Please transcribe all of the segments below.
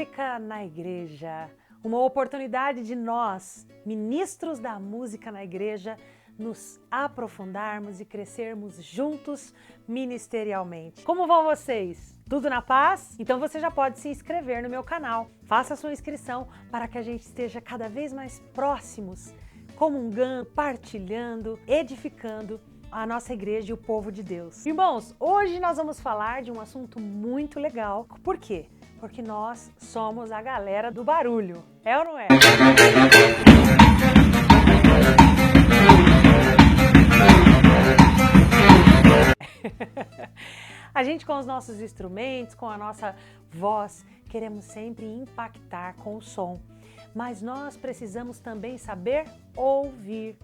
Música na Igreja, uma oportunidade de nós, ministros da música na igreja, nos aprofundarmos e crescermos juntos ministerialmente. Como vão vocês? Tudo na paz? Então você já pode se inscrever no meu canal. Faça a sua inscrição para que a gente esteja cada vez mais próximos, comungando, partilhando, edificando a nossa igreja e o povo de Deus. Irmãos, hoje nós vamos falar de um assunto muito legal. Por quê? Porque nós somos a galera do barulho. É ou não é? A gente, com os nossos instrumentos, com a nossa voz, queremos sempre impactar com o som. Mas nós precisamos também saber ouvir.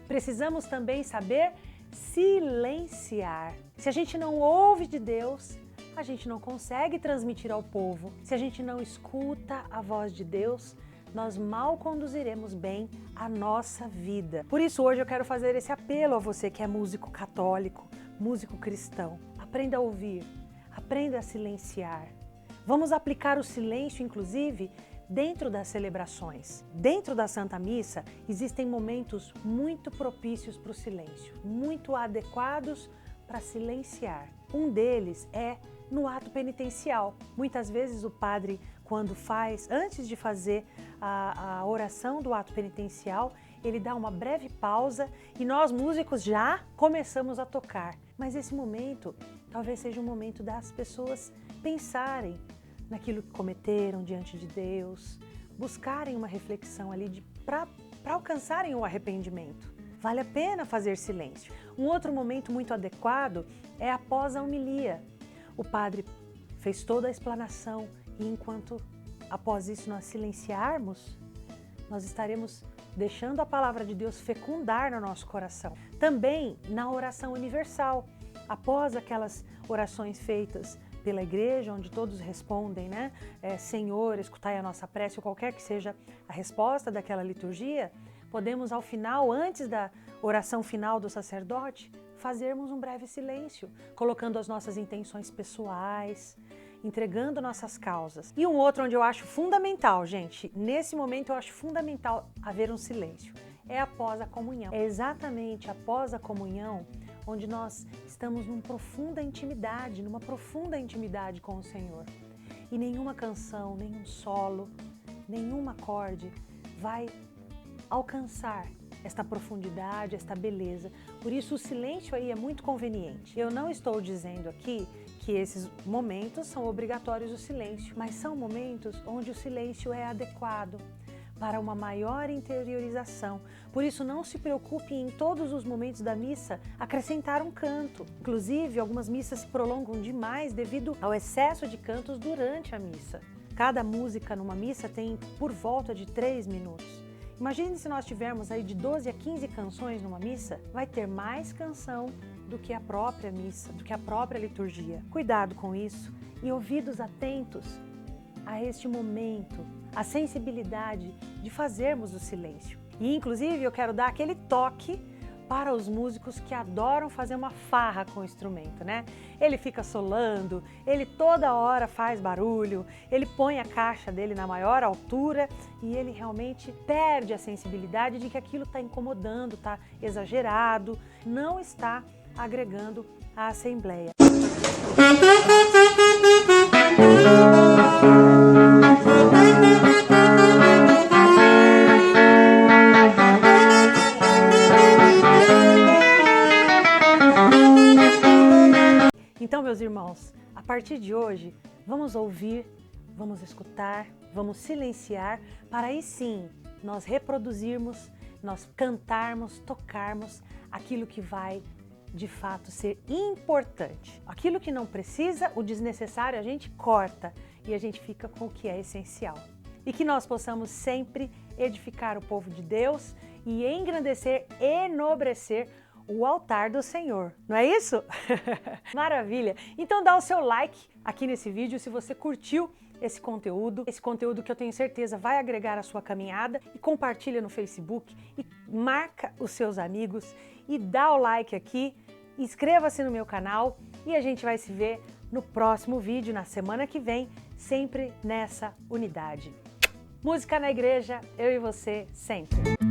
Precisamos também saber silenciar. Se a gente não ouve de Deus, a gente não consegue transmitir ao povo. Se a gente não escuta a voz de Deus, nós mal conduziremos bem a nossa vida. Por isso, hoje eu quero fazer esse apelo a você que é músico católico, músico cristão. Aprenda a ouvir, aprenda a silenciar. Vamos aplicar o silêncio, inclusive, dentro das celebrações. Dentro da Santa Missa, existem momentos muito propícios para o silêncio, muito adequados para silenciar. Um deles é no ato penitencial. Muitas vezes o padre, quando faz, antes de fazer a oração do ato penitencial, ele dá uma breve pausa e nós músicos já começamos a tocar. Mas esse momento talvez seja um momento das pessoas pensarem naquilo que cometeram diante de Deus, buscarem uma reflexão ali para alcançarem o arrependimento. Vale a pena fazer silêncio. Um outro momento muito adequado é após a homilia. O padre fez toda a explanação e enquanto após isso nós silenciarmos, nós estaremos deixando a palavra de Deus fecundar no nosso coração. Também na oração universal, após aquelas orações feitas pela igreja, onde todos respondem, né? Senhor, escutai a nossa prece, ou qualquer que seja a resposta daquela liturgia, podemos ao final, antes da oração final do sacerdote, fazermos um breve silêncio, colocando as nossas intenções pessoais, entregando nossas causas. E um outro onde eu acho fundamental, gente, nesse momento eu acho fundamental haver um silêncio, é após a comunhão. É exatamente após a comunhão onde nós estamos numa profunda intimidade com o Senhor. E nenhuma canção, nenhum solo, nenhum acorde vai alcançar esta profundidade, esta beleza. Por isso o silêncio aí é muito conveniente. Eu não estou dizendo aqui que esses momentos são obrigatórios o silêncio, mas são momentos onde o silêncio é adequado para uma maior interiorização. Por isso não se preocupe em todos os momentos da missa acrescentar um canto. Inclusive, algumas missas se prolongam demais devido ao excesso de cantos durante a missa. Cada música numa missa tem por volta de 3 minutos. Imagine se nós tivermos aí de 12 a 15 canções numa missa, vai ter mais canção do que a própria missa, do que a própria liturgia. Cuidado com isso e ouvidos atentos a este momento, a sensibilidade de fazermos o silêncio. E inclusive eu quero dar aquele toque para os músicos que adoram fazer uma farra com o instrumento, né? Ele fica solando, ele toda hora faz barulho, ele põe a caixa dele na maior altura e ele realmente perde a sensibilidade de que aquilo está incomodando, está exagerado, não está agregando à assembleia. Então, meus irmãos, a partir de hoje, vamos ouvir, vamos escutar, vamos silenciar, para aí sim nós reproduzirmos, nós cantarmos, tocarmos aquilo que vai de fato ser importante. Aquilo que não precisa, o desnecessário, a gente corta e a gente fica com o que é essencial. E que nós possamos sempre edificar o povo de Deus e engrandecer, enobrecer o altar do Senhor, não é isso? Maravilha! Então dá o seu like aqui nesse vídeo se você curtiu esse conteúdo que eu tenho certeza vai agregar a sua caminhada, e compartilha no Facebook e marca os seus amigos e dá o like aqui, inscreva-se no meu canal e a gente vai se ver no próximo vídeo, na semana que vem, sempre nessa unidade. Música na igreja, eu e você, sempre.